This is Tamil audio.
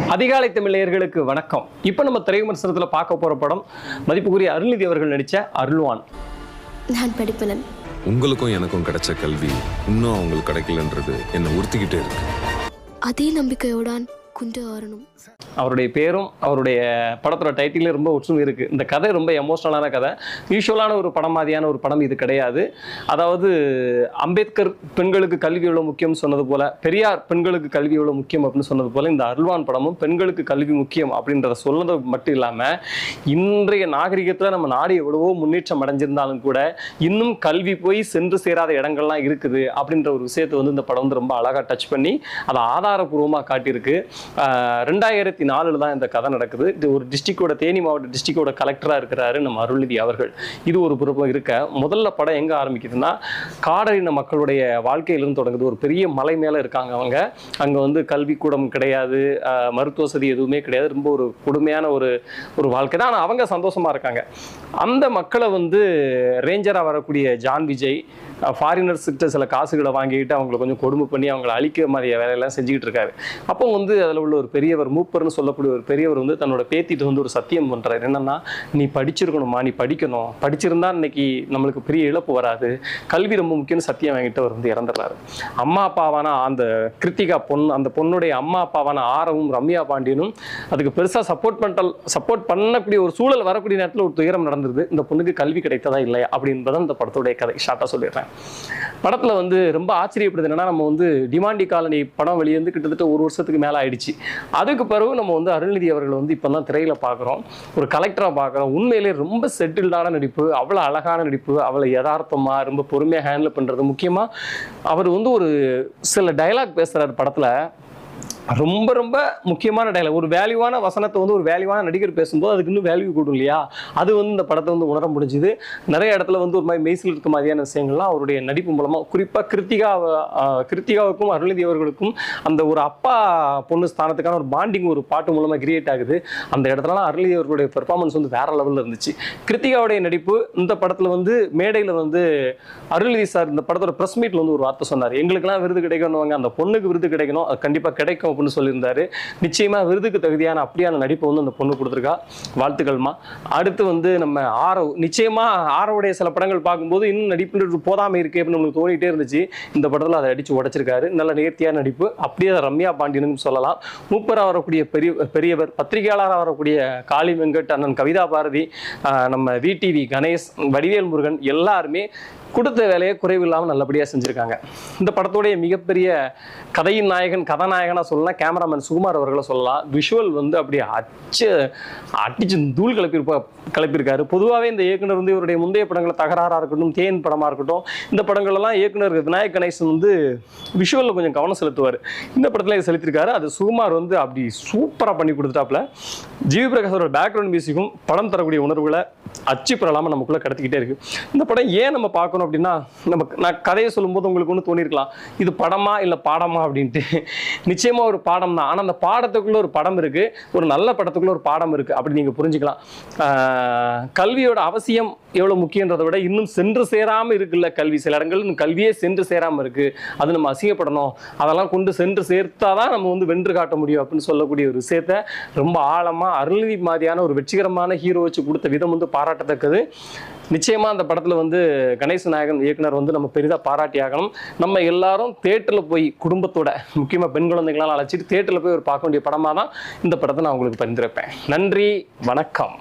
அதிகாலை தமிழர்களுக்கு வணக்கம். இப்போ நம்ம திரைவிமர்சனத்தில் பார்க்க போற படம் மதிப்புக்குரிய அருள்நிதி அவர்கள் நடிச்ச அருள்வான். நான் படிப்பனன். உங்களுக்கும் எனக்கும் கிடைச்ச கல்வி இன்னும் அவங்களுக்கு கிடைக்கலன்றது என்ன உறுத்திக்கிட்டே இருக்கு. அதே நம்பிக்கையோடான் குண்டு ஆறணும். அவருடைய பேரும் அவருடைய படத்தோட டைட்டிலே ரொம்ப ஒற்றுமை இருக்குது. இந்த கதை ரொம்ப எமோஷனலான கதை. யூஸ்வலான ஒரு படம் மாதிரியான ஒரு படம் இது கிடையாது. அதாவது அம்பேத்கர் பெண்களுக்கு கல்வி எவ்வளோ முக்கியம் சொன்னது போல, பெரியார் பெண்களுக்கு கல்வி எவ்வளோ முக்கியம் அப்படின்னு சொன்னது போல இந்த அருள்வான் படமும் பெண்களுக்கு கல்வி முக்கியம் அப்படின்றத சொன்னது மட்டும் இல்லாமல், இன்றைய நாகரிகத்தில் நம்ம நாடு எவ்வளவோ முன்னேற்றம் அடைஞ்சிருந்தாலும் கூட இன்னும் கல்வி போய் சென்று சேராத இடங்கள்லாம் இருக்குது அப்படின்ற ஒரு விஷயத்தை வந்து இந்த படம் வந்து ரொம்ப அழகாக டச் பண்ணி அதை ஆதாரபூர்வமாக காட்டியிருக்கு. 2004 தான் இந்த கதை நடக்குது. இது ஒரு டிஸ்ட்ரிக்டோட, தேனி மாவட்ட டிஸ்ட்ரிக்டோட கலெக்டராக இருக்கிறாரு நம்ம அருள்நிதி அவர்கள். இது ஒரு புறப்பம் இருக்க, முதல்ல படம் எங்கே ஆரம்பிக்குதுன்னா காடறின மக்களுடைய வாழ்க்கையிலிருந்து தொடங்குது. ஒரு பெரிய மலை மேலே இருக்காங்க அவங்க. அங்கே வந்து கல்விக்கூடம் கிடையாது, மருத்துவ வசதி எதுவுமே கிடையாது. ரொம்ப ஒரு கொடுமையான ஒரு வாழ்க்கை தான். ஆனால் அவங்க சந்தோஷமா இருக்காங்க. அந்த மக்களை வந்து ரேஞ்சராக வரக்கூடிய ஜான் விஜய் ஃபாரினர்ஸ் கிட்ட சில காசுகளை வாங்கிட்டு அவங்களை கொஞ்சம் கொடுமை பண்ணி அவங்களை அழிக்கிற மாதிரி வேலையெல்லாம் செஞ்சுக்கிட்டு இருக்காரு. அப்போ வந்து அதில் உள்ள ஒரு பெரியவர், மூப்பர்னு சொல்லக்கூடிய ஒரு பெரியவர் வந்து தன்னோட பேத்திட்டு வந்து ஒரு சத்தியம் பண்ணுறாரு. என்னன்னா, நீ படிச்சிருக்கணுமா, நீ படிக்கணும், படிச்சிருந்தா இன்னைக்கு நம்மளுக்கு பெரிய இழப்பு வராது, கல்வி ரொம்ப முக்கியம்னு சத்தியம் வாங்கிட்டு அவர் வந்து இறந்துடுறாரு. அம்மா அப்பாவான அந்த கிருத்திகா பொண்ணு, அந்த பொண்ணுடைய அம்மா அப்பாவான ஆரவும் ரம்யா பாண்டியனும் அதுக்கு பெருசாக சப்போர்ட் பண்ணக்கூடிய ஒரு சூழல் வரக்கூடிய நேரத்தில் ஒரு துயரம் நடந்துருது. இந்த பொண்ணுக்கு கல்வி கிடைத்ததா இல்லையா அப்படின்றதான் இந்த படத்துடைய கதை. ஷார்ட்டாக சொல்லிடுறேன். படத்துல வந்து ரொம்ப ஆச்சரியப்படுது என்னன்னா, நம்ம வந்து டிமாண்டி காலனி படம் வெளியே கிட்டத்தட்ட ஒரு வருஷத்துக்கு மேல ஆயிடுச்சு. அதுக்கு பிறகு நம்ம வந்து அருள்நிதி அவர்கள் வந்து இப்பதான் திரையில பாக்குறோம், ஒரு கலெக்டரா பாக்குறோம். உண்மையிலே ரொம்ப செட்டில்டான நடிப்பு, அவ்வளவு அழகான நடிப்பு, அவ்வளவு யதார்த்தமா ரொம்ப பொறுமையா ஹேண்டில் பண்றது. முக்கியமா அவர் வந்து ஒரு சில டயலாக் பேசுறாரு படத்துல, ரொம்ப ரொம்ப முக்கியமான டைலாக். ஒரு வேல்யூவான வசனத்தை வந்து ஒரு வேல்யூவான நடிகர் பேசும்போது அதுக்கு இன்னும் வேல்யூ கூடும் இல்லையா? அது வந்து இந்த படத்தை வந்து உணர முடிஞ்சுது. நிறைய இடத்துல வந்து ஒரு மாதிரி மெய்சில் இருக்க மாதிரியான விஷயங்கள்லாம் அவருடைய நடிப்பு மூலமாக, குறிப்பாக கிருத்திகாவுக்கும் அருள்நிதி அவர்களுக்கும் அந்த ஒரு அப்பா பொண்ணு ஸ்தானத்துக்கான ஒரு பாண்டிங் ஒரு பாட்டு மூலமாக கிரியேட் ஆகுது. அந்த இடத்துலலாம் அருள்நிதி அவர்களுடைய பெர்ஃபார்மன்ஸ் வந்து வேற லெவலில் இருந்துச்சு. கிருத்திகாவுடைய நடிப்பு இந்த படத்தில் வந்து மேடையில் வந்து அருள்நிதி சார் இந்த படத்தோட ப்ரெஸ் மீட்டில் வந்து ஒரு வார்த்தை சொன்னார், எங்களுக்கெல்லாம் விருது கிடைக்கணுவாங்க, அந்த பொண்ணுக்கு விருது கிடைக்கணும், அது கண்டிப்பாக கிடைக்கும் அப்படின்னு சொல்லியிருந்தாரு. நிச்சயமா விருதுக்கு தகுதியான அப்படியான நடிப்பை வந்து அந்த பொண்ணு கொடுத்துருக்கா. வாழ்த்துக்கள்மா. அடுத்து வந்து நம்ம ஆரவ், நிச்சயமா ஆரவுடைய சில படங்கள் பார்க்கும்போது இன்னும் நடிப்பு போதாமை இருக்கே அப்படின்னு நம்மளுக்கு தோணிட்டே இருந்துச்சு. இந்த படத்தில் அதை அடிச்சு உடைச்சிருக்காரு. நல்ல நேர்த்தியான நடிப்பு. அப்படியே ரம்யா பாண்டியனும் சொல்லலாம். மூப்பராக வரக்கூடிய பெரியவர், பத்திரிகையாளராக வரக்கூடிய காளி வெங்கட், அண்ணன் கவிதா பாரதி, நம்ம விடிவி கணேஷ், வடிவேல் முருகன் எல்லாருமே கொடுத்த வேலையை குறைவில்லாமல் நல்லபடியாக செஞ்சுருக்காங்க. இந்த படத்தோடைய மிகப்பெரிய கதையின் நாயகன், கதாநாயகனாக சொல்லலாம் கேமராமேன் சுகுமார் அவர்களை சொல்லலாம். விஷுவல் வந்து அப்படியே அடிச்சு தூள் கிளப்பியிருக்காரு. பொதுவாகவே இந்த இயக்குனர் வந்து இவருடைய முந்தைய படங்களை தகராறாக இருக்கட்டும், தேன் படமாக இருக்கட்டும், இந்த படங்கள்லாம் இயக்குனர் விநாயக் கணேசன் வந்து விஷுவலில் கொஞ்சம் கவனம் செலுத்துவார். இந்த படத்தில் செலுத்திருக்காரு. அது சுகுமார் வந்து அப்படி சூப்பராக பண்ணி கொடுத்துட்டாப்புல. ஜிவி பிரகாஷோட பேக்ரவுண்ட் மியூசிக்கும் படம் தரக்கூடிய உணர்வுகளை அச்சு பெறலாமல் நமக்குள்ளே கடத்திக்கிட்டே இருக்கு. இந்த படம் ஏன் நம்ம பார்க்கணும் அப்படின்னா, நான் கதையை சொல்லும்போது உங்களுக்கு ஒன்று தோணிருக்கலாம், இது படமா இல்லை பாடமா அப்படின்ட்டு. நிச்சயமா ஒரு பாடம் தான். ஆனால் அந்த பாடத்துக்குள்ள ஒரு படம் இருக்கு, ஒரு நல்ல படத்துக்குள்ள ஒரு பாடம் இருக்கு, அப்படி நீங்க புரிஞ்சுக்கலாம். கல்வியோட அவசியம் எவ்வளவு முக்கியன்றதை விட இன்னும் சென்று சேராம இருக்குல்ல கல்வி, சில இடங்கள் கல்வியே சென்று சேராம இருக்கு, அது நம்ம அசிங்கப்படணும், அதெல்லாம் கொண்டு சென்று சேர்த்தாதான் நம்ம வந்து வென்று காட்ட முடியும் அப்படின்னு சொல்லக்கூடிய ஒரு விஷயத்த ரொம்ப ஆழமா அருள்நிதி மாதிரியான ஒரு வெற்றிகரமான ஹீரோ வச்சு கொடுத்த விதம் வந்து பாராட்டத்தக்கது. நிச்சயமா அந்த படத்துல வந்து கணேச நாயகன் இயக்குனர் வந்து நம்ம பெரிதா பாராட்டி ஆகணும். நம்ம எல்லாரும் தியேட்டர்ல போய் குடும்பத்தோட, முக்கியமா பெண் குழந்தைகளால் அழைச்சிட்டு தியேட்டர்ல போய் ஒரு பார்க்க வேண்டிய படமா தான் இந்த படத்தை நான் உங்களுக்கு பரிந்துரைப்பேன். நன்றி, வணக்கம்.